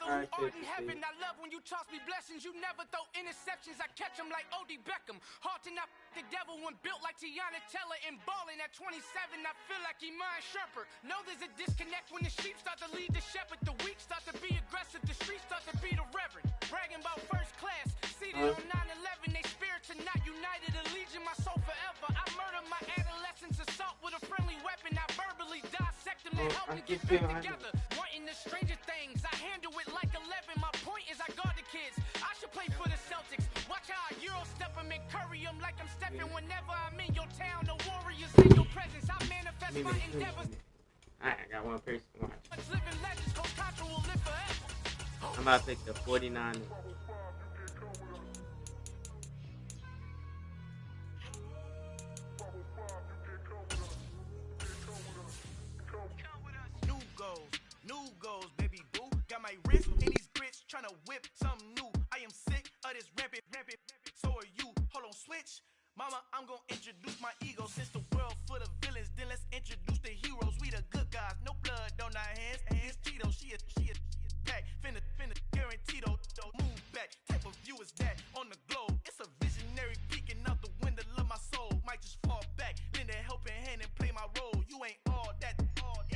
know who art in heaven. I love when you toss me blessings. You never throw interceptions. I catch them like O.D. Beckham. Hard to not the devil when built like Tiana Teller and balling at 27. I feel like Iman Shumpert. Know there's a disconnect when the sheep start to lead the shepherd. The weak start to be aggressive. The streets start to be the reverend. Bragging about first class. Seated on 9/11. They spirits are not united. Allegiant my soul forever. I murder my adolescence. Assault with a friendly weapon. I verbally dissect them to help them get back together. Wanting the stranger things. I handle it like 11. My point is I guard the kids. I should play for the Celtics. Watch how I Euro step them and curry them like I'm stepping. Whenever I'm in your town, the Warriors in your presence. I manifest my endeavors. Alright, I got one person watching. Living legends, Coach Contra will live forever. I'm about to pick the 49ers. New goals, baby boo. Got my wrist in these grits, tryna whip something new. I am sick of this rampant. So are you. Hold on, switch. Mama, I'm gonna introduce my ego. Since the world full of villains, then let's introduce the heroes. We the good guys, no blood on our hands. Hands Tito, she a pack. Finna guarantee though. Move back. Type of view is that on the globe? It's a visionary peeking out the window of my soul. Might just fall back, lend a helping hand and play my role. You ain't all that.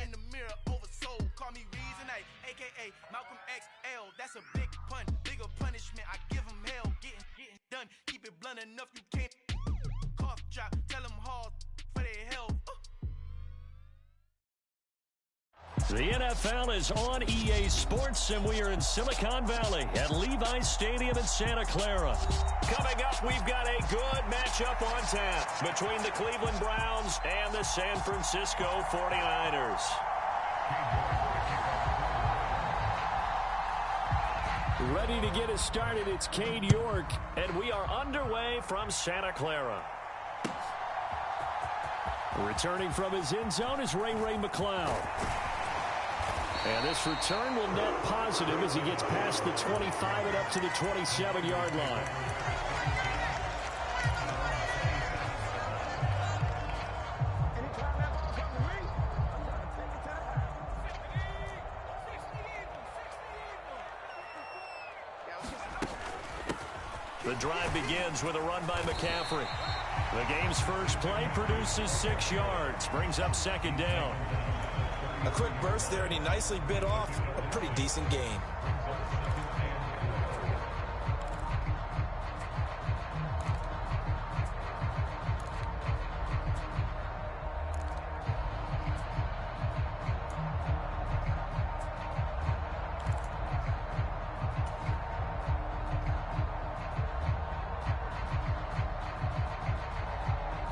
In the mirror, oversold. Call me Reason A, aka Malcolm XL. That's a big pun, bigger punishment. I give him hell, getting done. Keep it blunt enough, you can't. Cough drop, tell them hard for their health. The NFL is on EA Sports, and we are in Silicon Valley at Levi's Stadium in Santa Clara. Coming up, we've got a good matchup on tap between the Cleveland Browns and the San Francisco 49ers. Ready to get us started, it's Cade York, and we are underway from Santa Clara. Returning from his end zone is Ray McCloud. And this return will net positive as he gets past the 25 and up to the 27-yard line. The drive begins with a run by McCaffrey. The game's first play produces 6 yards, brings up second down. A quick burst there, and he nicely bit off a pretty decent gain.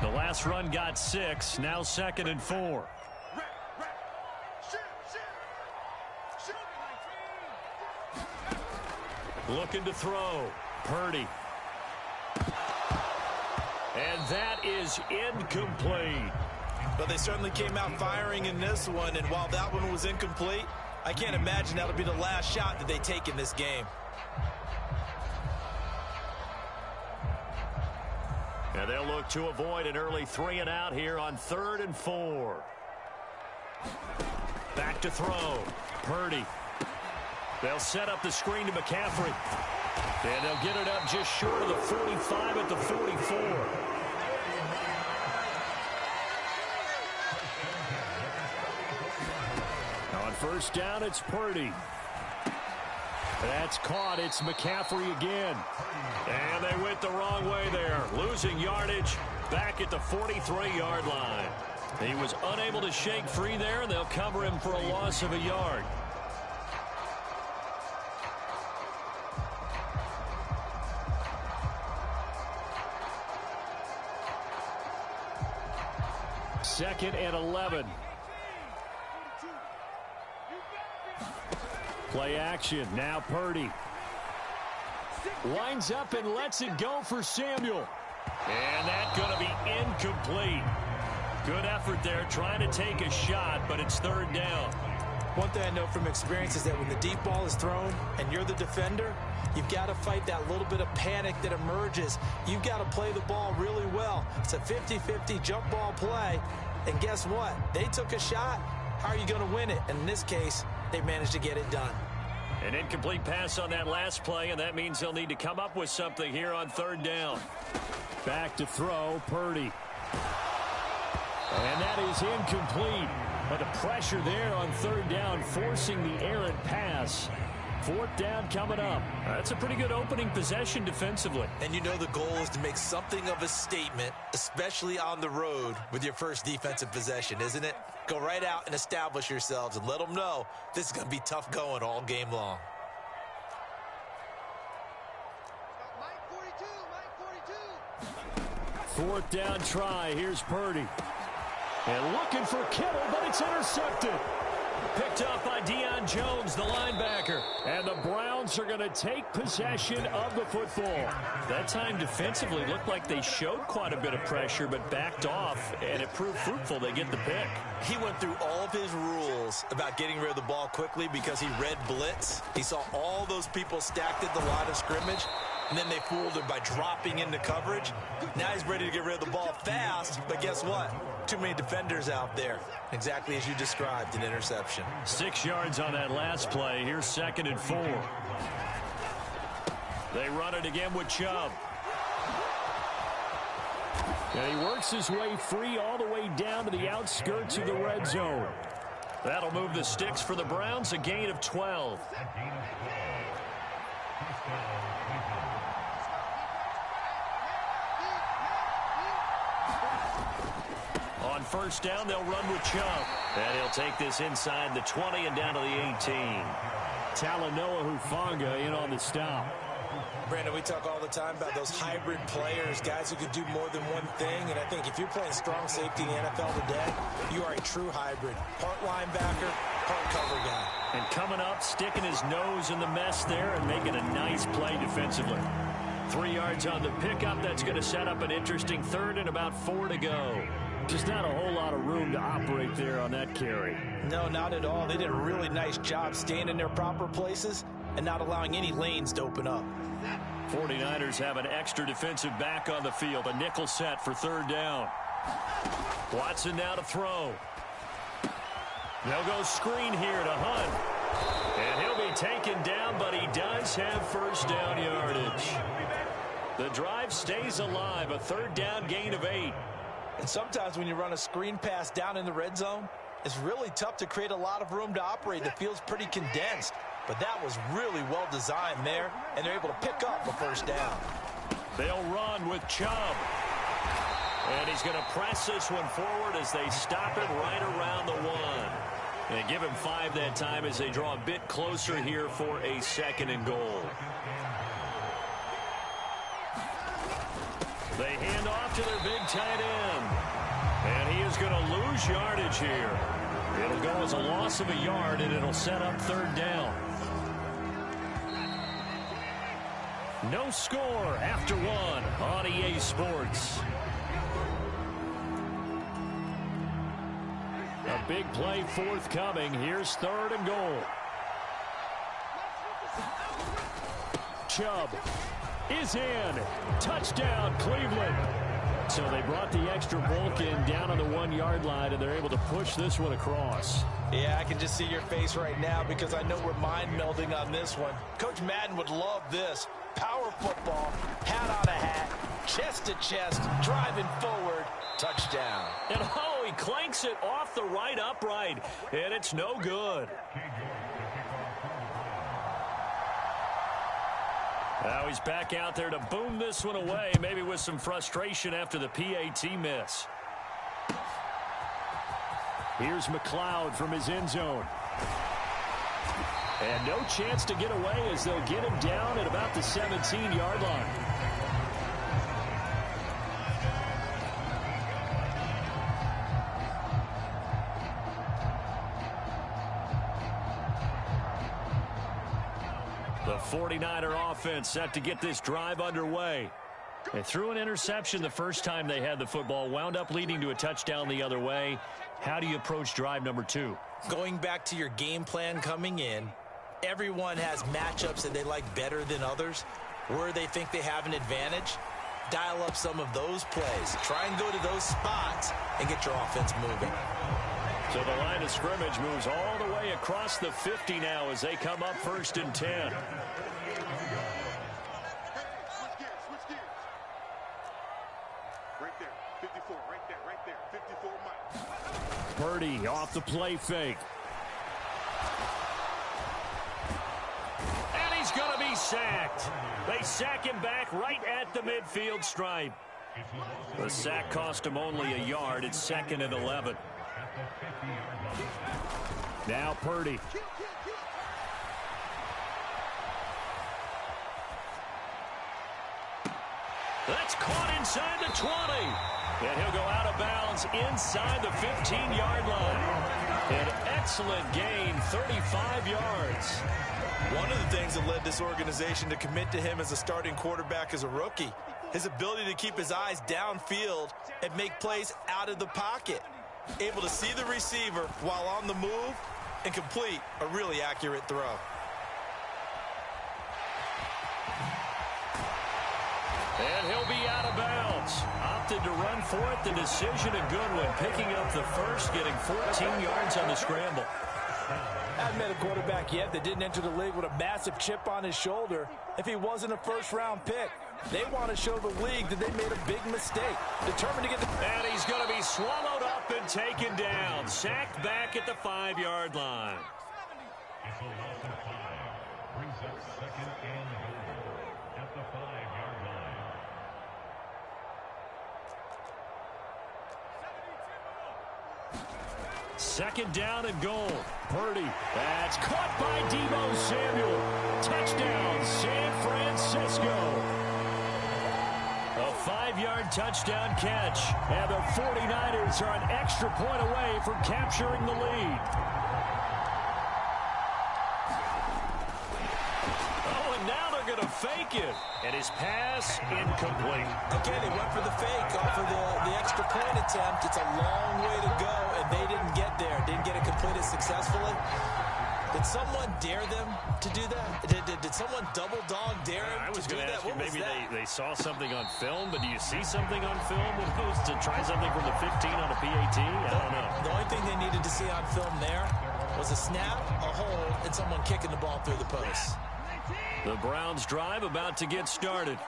The last run got 6, now 2nd and 4. Looking to throw. Purdy. And that is incomplete. But they certainly came out firing in this one, and while that one was incomplete, I can't imagine that'll be the last shot that they take in this game. And they'll look to avoid an early 3 and out here on 3rd and 4. Back to throw. Purdy. They'll set up the screen to McCaffrey. And they'll get it up just short of the 45 at the 44. On first down, it's Purdy. That's caught. It's McCaffrey again. And they went the wrong way there. Losing yardage back at the 43-yard line. He was unable to shake free there, and they'll cover him for a loss of a yard. Second and 11. Play action. Now Purdy. Lines up and lets it go for Samuel. And that's going to be incomplete. Good effort there trying to take a shot, but it's 3rd down. One thing I know from experience is that when the deep ball is thrown and you're the defender, you've got to fight that little bit of panic that emerges. You've got to play the ball really well. It's a 50-50 jump ball play. And guess what? They took a shot. How are you going to win it? And in this case, they managed to get it done. An incomplete pass on that last play, and that means they'll need to come up with something here on third down. Back to throw, Purdy. And that is incomplete. But the pressure there on third down, forcing the errant pass. Fourth down coming up. That's a pretty good opening possession defensively. And you know the goal is to make something of a statement, especially on the road with your first defensive possession, isn't it? Go right out and establish yourselves and let them know this is going to be tough going all game long. Fourth down try. Here's Purdy. And looking for Kittle, but it's intercepted. Picked up by Deion Jones, the linebacker. And the Browns are going to take possession of the football. That time defensively looked like they showed quite a bit of pressure, but backed off, and it proved fruitful. They get the pick. He went through all of his rules about getting rid of the ball quickly because he read blitz. He saw all those people stacked at the line of scrimmage, and then they fooled him by dropping into coverage. Now he's ready to get rid of the ball fast, but guess what? Too many defenders out there. Exactly as you described, an interception. 6 yards on that last play. Here's 2nd and 4. They run it again with Chubb. And he works his way free all the way down to the outskirts of the red zone. That'll move the sticks for the Browns, a gain of 12. On first down, they'll run with Chubb. And he'll take this inside the 20 and down to the 18. Talanoa Hufanga in on the stop. Brandon, we talk all the time about those hybrid players, guys who could do more than one thing. And I think if you're playing strong safety in the NFL today, you are a true hybrid. Part linebacker, part cover guy. And coming up, sticking his nose in the mess there and making a nice play defensively. 3 yards on the pickup. That's going to set up an interesting third and about 4 to go. Just not a whole lot of room to operate there on that carry. No, not at all. They did a really nice job staying in their proper places and not allowing any lanes to open up. 49ers have an extra defensive back on the field. A nickel set for third down. Watson now to throw. They'll go screen here to Hunt. And he'll be taken down, but he does have first down yardage. The drive stays alive. A third down gain of 8. And sometimes when you run a screen pass down in the red zone, it's really tough to create a lot of room to operate. It feels pretty condensed. But that was really well designed there, and they're able to pick up a first down. They'll run with Chubb. And he's going to press this one forward as they stop it right around the 1. And give him 5 that time as they draw a bit closer here for a 2nd and goal. They hand off to their big tight end. And he is going to lose yardage here. It'll go as a loss of a yard, and it'll set up third down. No score after 1 on EA Sports. A big play forthcoming. Here's 3rd and goal. Chubb is in. Touchdown, Cleveland. So they brought the extra bulk in down on the 1 yard line, and they're able to push this one across. Yeah, I can just see your face right now because I know we're mind melding on this one. Coach Madden would love this. Power football, hat on a hat, chest to chest, driving forward, touchdown. And oh, he clanks it off the right upright, and it's no good. Now he's back out there to boom this one away, maybe with some frustration after the PAT miss. Here's McLeod from his end zone. And no chance to get away as they'll get him down at about the 17-yard line. The 49er offense set to get this drive underway. They threw an interception the first time they had the football, wound up leading to a touchdown the other way. How do you approach drive number 2? Going back to your game plan coming in, everyone has matchups that they like better than others. Where they think they have an advantage, dial up some of those plays. Try and go to those spots and get your offense moving. So the line of scrimmage moves all the way way across the 50 now as they come up 1st and 10. Right there, 54, right there, 54 Mike. Purdy off the play fake. And he's going to be sacked. They sack him back right at the midfield stripe. The sack cost him only a yard. It's 2nd and 11. Now Purdy. That's caught inside the 20. And he'll go out of bounds inside the 15-yard line. An excellent gain, 35 yards. One of the things that led this organization to commit to him as a starting quarterback as a rookie, his ability to keep his eyes downfield and make plays out of the pocket. Able to see the receiver while on the move and complete a really accurate throw. And he'll be out of bounds. Opted to run for it. The decision a good one. Picking up the first, getting 14 yards on the scramble. I haven't met a quarterback yet that didn't enter the league with a massive chip on his shoulder if he wasn't a first-round pick. They want to show the league that they made a big mistake. Determined to get the... And he's going to be swallowed up and taken down. Sacked back at the 5-yard line. Brings up 2nd and goal at the 5-yard line. Second down and goal. Purdy. That's caught by Deebo Samuel. Touchdown, San Francisco. A 5-yard touchdown catch. And the 49ers are an extra point away from capturing the lead. Oh, and now they're going to fake it. And his pass incomplete. Okay, they went for the fake off of the extra point attempt. It's a long way to go, and they didn't get there. Didn't get it completed successfully. Did someone dare them to do that? Did someone double dog dare him I was to do going to that? ask you, What was maybe that? they saw something on film, but do you see something on film when it goes to try something from the 15 on a PAT? I don't know. The only thing they needed to see on film there was a snap, a hold, and someone kicking the ball through the post. The Browns drive about to get started.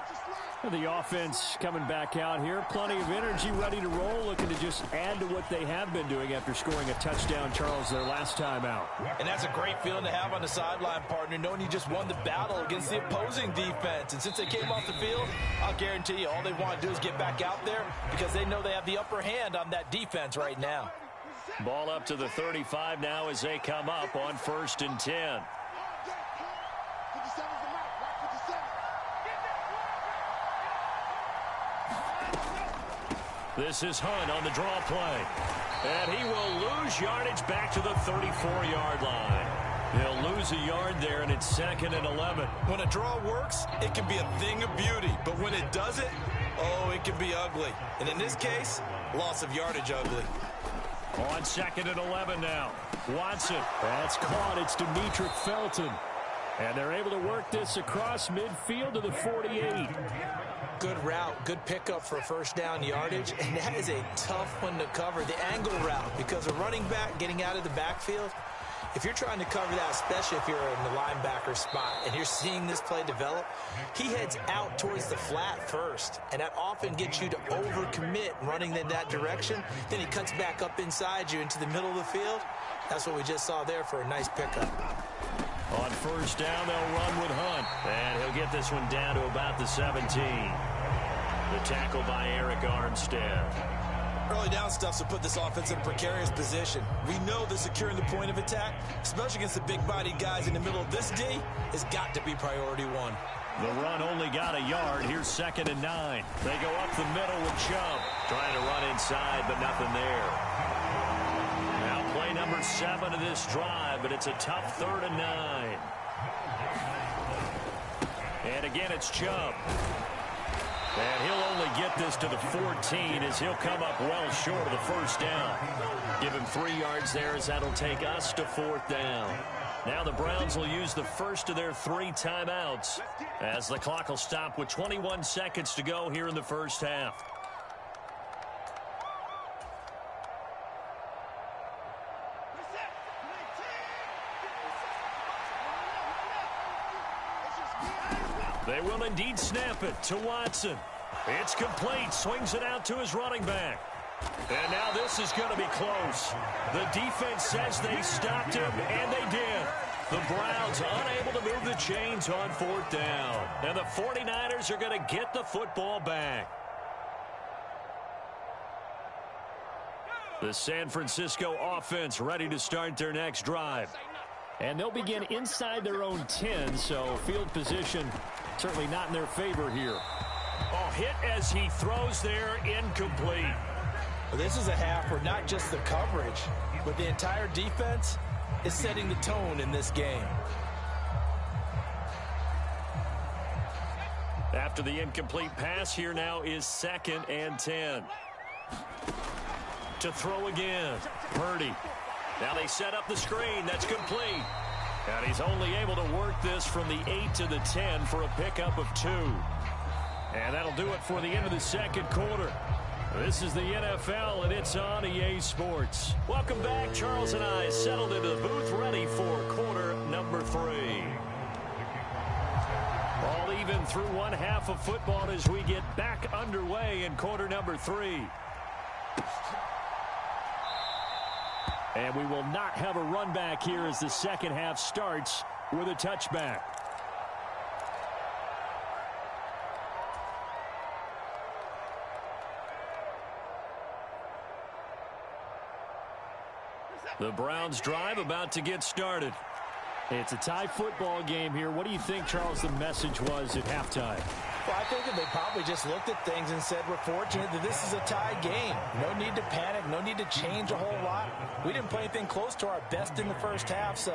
The offense coming back out here. Plenty of energy, ready to roll, looking to just add to what they have been doing after scoring a touchdown, Charles, their last time out. And that's a great feeling to have on the sideline, partner, knowing you just won the battle against the opposing defense. And since they came off the field, I'll guarantee you all they want to do is get back out there because they know they have the upper hand on that defense right now. Ball up to the 35 now as they come up on 1st and 10. This is Hunt on the draw play. And he will lose yardage back to the 34-yard line. He'll lose a yard there, and it's 2nd and 11. When a draw works, it can be a thing of beauty. But when it doesn't, oh, it can be ugly. And in this case, loss of yardage ugly. On 2nd and 11 now. Watson. That's caught. It's Demetric Felton. And they're able to work this across midfield to the 48. Good route, good pickup for first down yardage, and that is a tough one to cover, the angle route, because a running back getting out of the backfield, if you're trying to cover that, especially if you're in the linebacker spot and you're seeing this play develop, he heads out towards the flat first, and that often gets you to overcommit running in that direction. Then he cuts back up inside you into the middle of the field. That's what we just saw there for a nice pickup. On first down, they'll run with Hunt. And he'll get this one down to about the 17. The tackle by Eric Armstead. Early down stuff to put this offense in a precarious position. We know that securing the point of attack, especially against the big-bodied guys in the middle of this D, has got to be priority one. The run only got a yard. Here's 2nd and 9. They go up the middle with Chubb. Trying to run inside, but nothing there. Now play number 7 of this drive, but it's a tough 3rd and 9. And again, it's Chubb. And he'll only get this to the 14 as he'll come up well short of the first down. Give him 3 yards there as that'll take us to 4th down. Now the Browns will use the first of their 3 timeouts as the clock will stop with 21 seconds to go here in the first half. They will indeed snap it to Watson. It's complete. Swings it out to his running back. And now this is going to be close. The defense says they stopped him, and they did. The Browns unable to move the chains on 4th down. And the 49ers are going to get the football back. The San Francisco offense ready to start their next drive. And they'll begin inside their own 10, so field position certainly not in their favor here. Oh, hit as he throws there, incomplete. Well, this is a half where not just the coverage, but the entire defense is setting the tone in this game. After the incomplete pass, here now is 2nd and 10. To throw again, Purdy. Now they set up the screen. That's complete. And he's only able to work this from the 8 to the 10 for a pickup of 2. And that'll do it for the end of the 2nd quarter. This is the NFL, and it's on EA Sports. Welcome back. Charles and I settled into the booth, ready for quarter number 3. All even through one half of football as we get back underway in quarter number 3. And we will not have a run back here as the second half starts with a touchback. The Browns drive about to get started. It's a tie football game here. What do you think, Charles, the message was at halftime? Well, I think that they probably just looked at things and said, we're fortunate that this is a tie game. No need to panic. No need to change a whole lot. We didn't play anything close to our best in the first half, so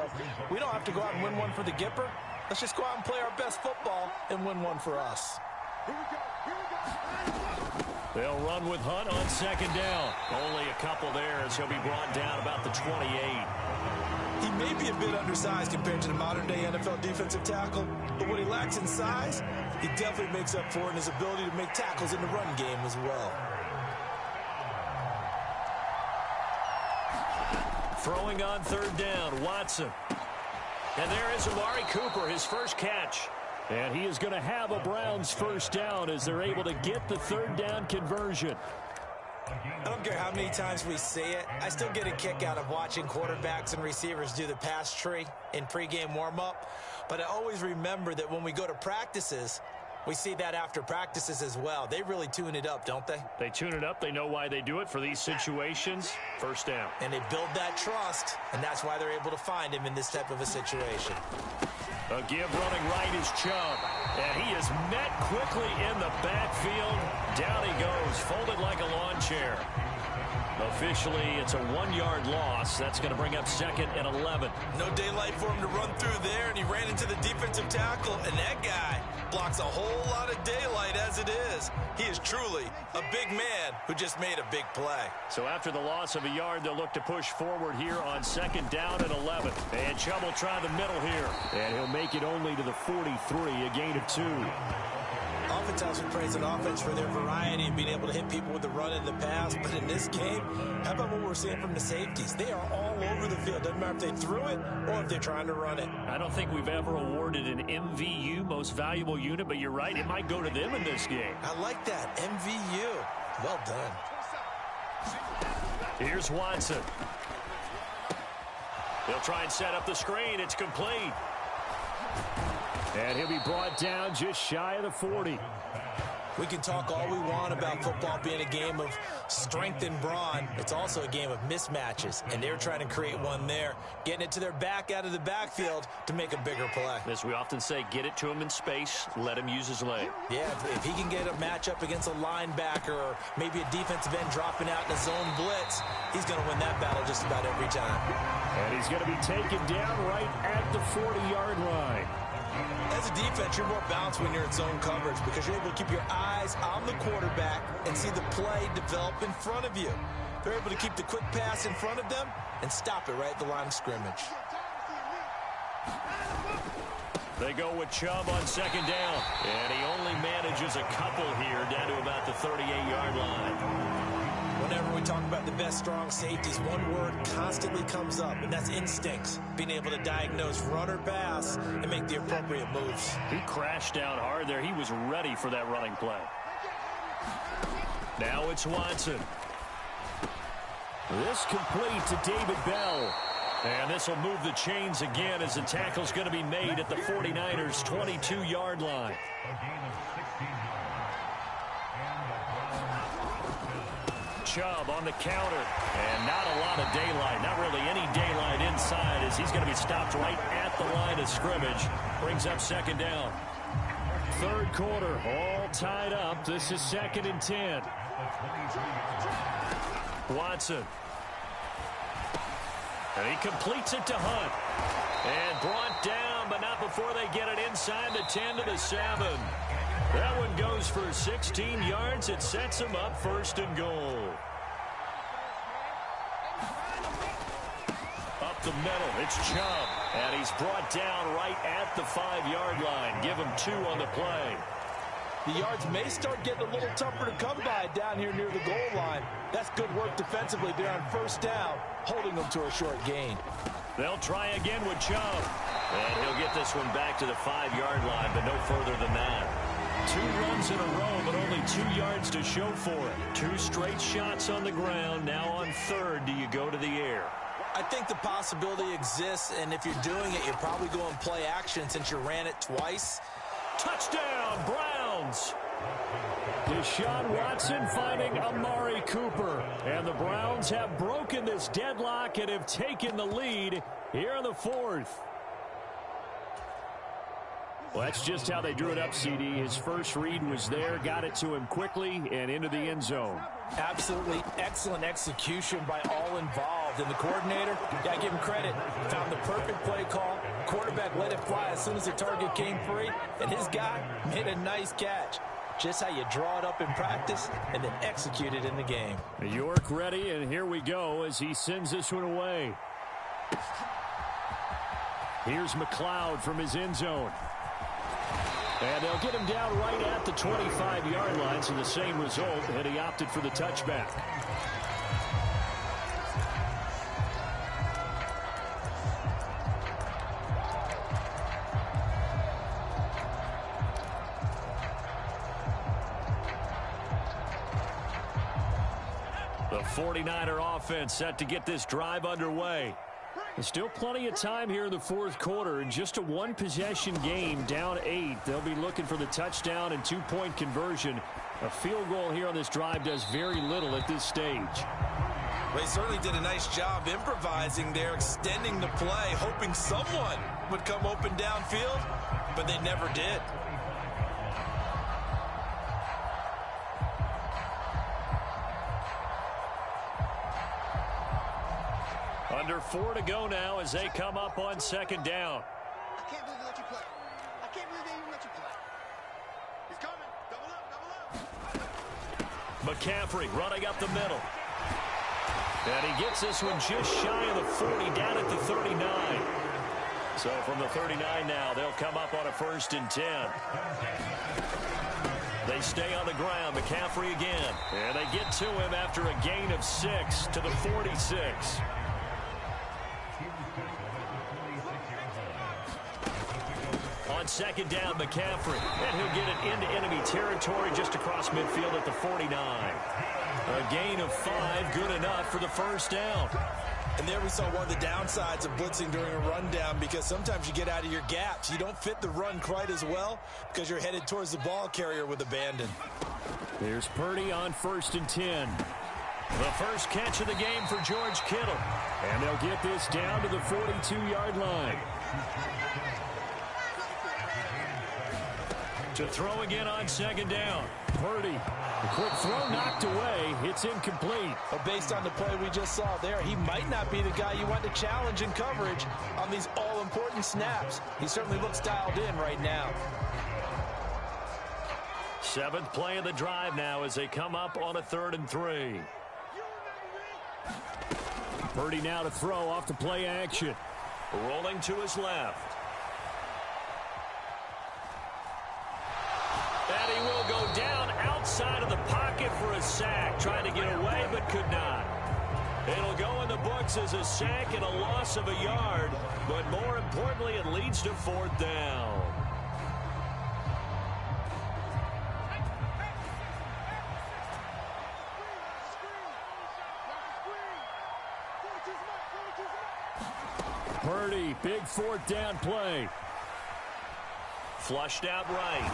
we don't have to go out and win one for the Gipper. Let's just go out and play our best football and win one for us. Here we go. Here we go. They'll run with Hunt on 2nd down. Only a couple there as he'll be brought down about the 28. He may be a bit undersized compared to the modern-day NFL defensive tackle, but what he lacks in size, he definitely makes up for in his ability to make tackles in the run game as well. Throwing on 3rd down, Watson. And there is Amari Cooper, his first catch. And he is going to have a Browns first down as they're able to get the 3rd down conversion. I don't care how many times we see it. I still get a kick out of watching quarterbacks and receivers do the pass tree in pregame warm-up. But I always remember that when we go to practices, we see that after practices as well. They really tune it up, don't they? They tune it up. They know why they do it for these situations. First down. And they build that trust, and that's why they're able to find him in this type of a situation. A give running right is Chubb. And he is met quickly in the backfield. Down he goes, folded like a lawn chair. Officially, it's a 1-yard loss. That's going to bring up 2nd and 11. No daylight for him to run through there, and he ran into the defensive tackle, and that guy blocks a whole lot of daylight as it is. He is truly a big man who just made a big play. So after the loss of a yard, they'll look to push forward here on 2nd down and 11. And Chubb will try the middle here. And he'll make it only to the 43, a gain of 2. Oftentimes we praise an offense for their variety and being able to hit people with the run and the pass. But in this game, how about what we're seeing from the safeties? They are all over the field. Doesn't matter if they threw it or if they're trying to run it. I don't think we've ever awarded an MVU, most valuable unit, but you're right. It might go to them in this game. I like that. MVU. Well done. Here's Watson. They'll try and set up the screen. It's complete. And he'll be brought down just shy of the 40. We can talk all we want about football being a game of strength and brawn. It's also a game of mismatches, and they're trying to create one there, getting it to their back out of the backfield to make a bigger play. As we often say, get it to him in space, let him use his leg. Yeah, if he can get a matchup against a linebacker or maybe a defensive end dropping out in a zone blitz, he's going to win that battle just about every time. And he's going to be taken down right at the 40-yard line. As a defense, you're more balanced when you're in zone coverage because you're able to keep your eyes on the quarterback and see the play develop in front of you. They're able to keep the quick pass in front of them and stop it right at the line of scrimmage. They go with Chubb on 2nd down. And he only manages a couple here down to about the 38-yard line. Whenever we talk about the best strong safeties, one word constantly comes up, and that's instincts. Being able to diagnose run or pass and make the appropriate moves. He crashed down hard there. He was ready for that running play. Now it's Watson. This complete to David Bell. And this will move the chains again as the tackle's going to be made at the 49ers' 22-yard line. Chubb on the counter. And not a lot of daylight. Not really any daylight inside as he's going to be stopped right at the line of scrimmage. Brings up second down. Third quarter, all tied up. This is 2nd and 10. Watson. And he completes it to Hunt. And brought down, but not before they get it inside the 10 to the 7. That one goes for 16 yards. It sets him up 1st and goal. Up the middle, it's Chubb. And he's brought down right at the 5-yard line. Give him 2 on the play. The yards may start getting a little tougher to come by down here near the goal line. That's good work defensively there on 1st down, holding them to a short gain. They'll try again with Chubb. And he'll get this one back to the 5-yard line, but no further than that. 2 runs in a row, but only 2 yards to show for it. 2 straight shots on the ground. Now on 3rd, do you go to the air? I think the possibility exists, and if you're doing it, you're probably going play action since you ran it twice. Touchdown, Browns! Deshaun Watson finding Amari Cooper. And the Browns have broken this deadlock and have taken the lead here in the 4th. Well, that's just how they drew it up, CD. His first read was there, got it to him quickly and into the end zone. Absolutely excellent execution by all involved. And the coordinator, got to give him credit, found the perfect play call. Quarterback let it fly as soon as the target came free, and his guy made a nice catch. Just how you draw it up in practice and then execute it in the game. York ready, and here we go as he sends this one away. Here's McLeod from his end zone. And they'll get him down right at the 25-yard line, so the same result, and he opted for the touchback. The 49er offense set to get this drive underway. There's still plenty of time here in the 4th quarter. In just a 1-possession game, down 8. They'll be looking for the touchdown and 2-point conversion. A field goal here on this drive does very little at this stage. Well, he certainly did a nice job improvising there, extending the play, hoping someone would come open downfield, but they never did. Under 4 to go now as they come up on 2nd down. I can't believe they let you play. I can't believe they even let you play. He's coming. Double up. McCaffrey running up the middle. And he gets this one just shy of the 40, down at the 39. So from the 39 now, they'll come up on a 1st and 10. They stay on the ground. McCaffrey again. And they get to him after a gain of 6 to the 46. On 2nd down, McCaffrey. And he'll get it into enemy territory just across midfield at the 49. A gain of 5, good enough for the 1st down. And there we saw one of the downsides of blitzing during a rundown, because sometimes you get out of your gaps. You don't fit the run quite as well because you're headed towards the ball carrier with abandon. There's Purdy on 1st and 10. The first catch of the game for George Kittle. And they'll get this down to the 42-yard line. To throw again on 2nd down. Purdy. The quick throw knocked away. It's incomplete. Well, based on the play we just saw there, he might not be the guy you want to challenge in coverage on these all-important snaps. He certainly looks dialed in right now. 7th play of the drive now as they come up on a 3rd and 3. Purdy now to throw off the play action. Rolling to his left. And he will go down outside of the pocket for a sack. Trying to get away, but could not. It'll go in the books as a sack and a loss of a yard, but more importantly, it leads to 4th down. Purdy, big 4th down play. Flushed out right.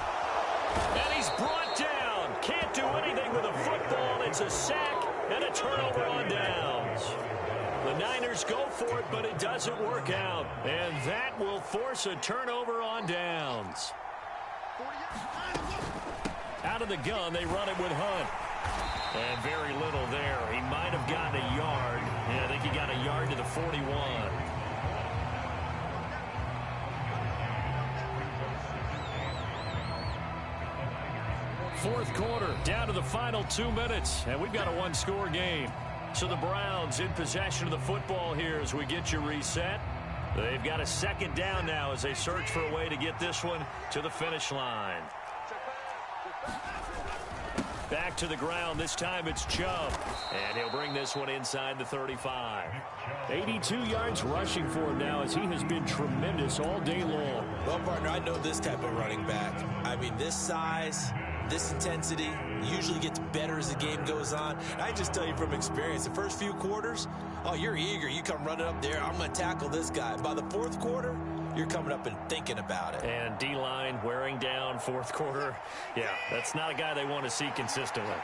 And he's brought down. Can't do anything with a football. It's a sack and a turnover on downs. The Niners go for it, but it doesn't work out. And that will force a turnover on downs. Out of the gun, they run it with Hunt. And very little there. He might have gotten a yard. Yeah, I think he got a yard to the 41. Fourth quarter, down to the final 2 minutes, and we've got a one-score game. So the Browns in possession of the football here as we get you reset. They've got a 2nd down now as they search for a way to get this one to the finish line. Back to the ground. This time it's Chubb. And he'll bring this one inside the 35. 82 yards rushing for him now as he has been tremendous all day long. Well, partner, I know this type of running back. I mean, this size, this intensity usually gets better as the game goes on. And I just tell you from experience, the first few quarters, oh, you're eager. You come running up there. I'm going to tackle this guy. By the 4th quarter, you're coming up and thinking about it. And D-line wearing down 4th quarter. Yeah, that's not a guy they want to see consistently.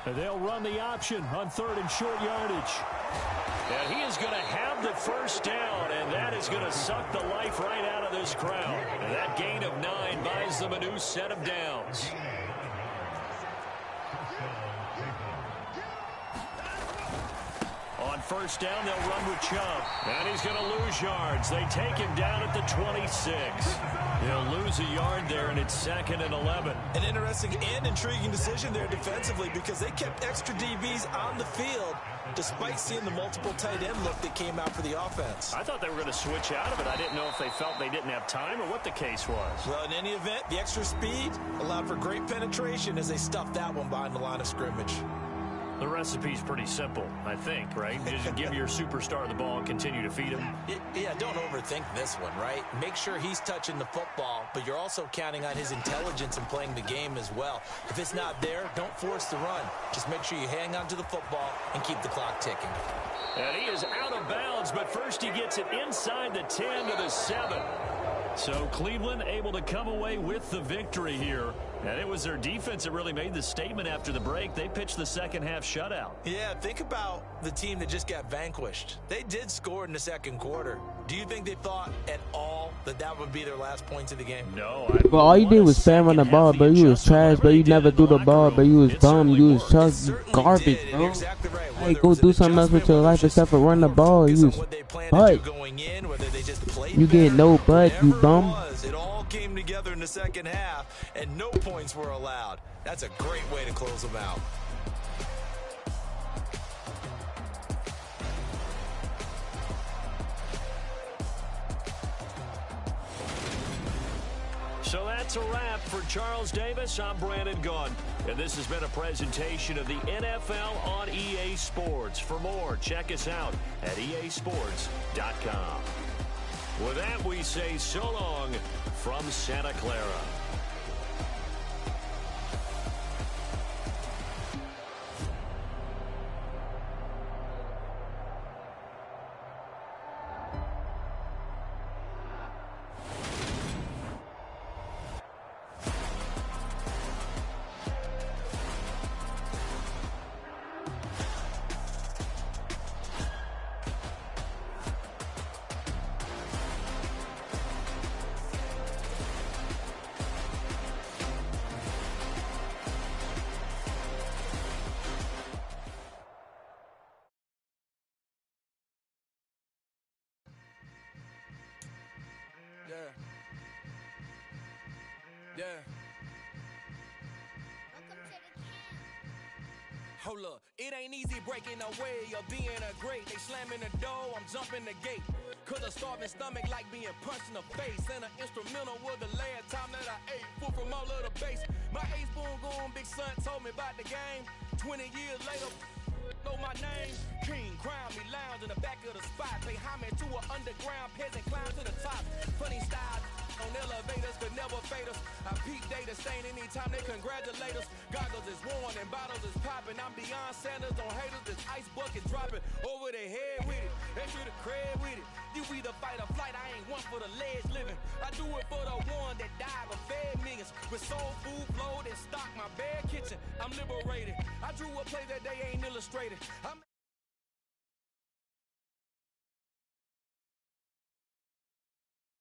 And they'll run the option on 3rd and short yardage. And he is going to have the 1st down, and that is going to suck the life right out of this crowd. And that gain of 9 buys them a new set of downs. On 1st down, they'll run with Chubb. And he's going to lose yards. They take him down at the 26. They'll lose a yard there, and it's 2nd and 11. An interesting and intriguing decision there defensively because they kept extra DBs on the field despite seeing the multiple tight end look that came out for the offense. I thought they were going to switch out of it. I didn't know if they felt they didn't have time or what the case was. Well, in any event, the extra speed allowed for great penetration as they stuffed that one behind the line of scrimmage. The recipe's pretty simple, I think, right? You just give your superstar the ball and continue to feed him. Yeah, don't overthink this one, right? Make sure he's touching the football, but you're also counting on his intelligence in playing the game as well. If it's not there, don't force the run. Just make sure you hang on to the football and keep the clock ticking. And he is out of bounds, but first he gets it inside the 10 to the 7. So Cleveland able to come away with the victory here. And it was their defense that really made the statement after the break. They pitched the second half shutout. Yeah, think about the team that just got vanquished. They did score in the 2nd quarter. Do you think they thought at all that that would be their last points of the game? No. Well, all you did was spam on the ball, but you was trash, but you never threw the ball, but you was bum, you was garbage, bro. Exactly right. Hey, go do something else with your life except for run the ball. You was butt. You get no butt, you bum. It all came together in the 2nd half, and no points were allowed. That's a great way to close them out. So that's a wrap for Charles Davis. I'm Brandon Gunn. And this has been a presentation of the NFL on EA Sports. For more, check us out at easports.com. With that, we say so long from Santa Clara. Yeah. Hold up, it ain't easy breaking away or being a great. They slamming the door, I'm jumping the gate. Cause a starving stomach like being punched in the face. And an instrumental was the last time that I ate food from all of the base. My My ace boom going, big son told me about the game. 20 years later, know my name. King, crown me, lounge in the back of the spot. Pay homage to an underground peasant, climb to the top. Funny style on elevators could never fade us. I peep data stain anytime they congratulate us. Goggles is worn and bottles is popping. I'm beyond Sanders on haters. This ice bucket dropping over their head with it. Extra the cred with it. You either fight or flight. I ain't one for the ledge living. I do it for the one that died or fed millions. With soul food flowed and stocked my bare kitchen. I'm liberated. I drew a play that they ain't illustrated.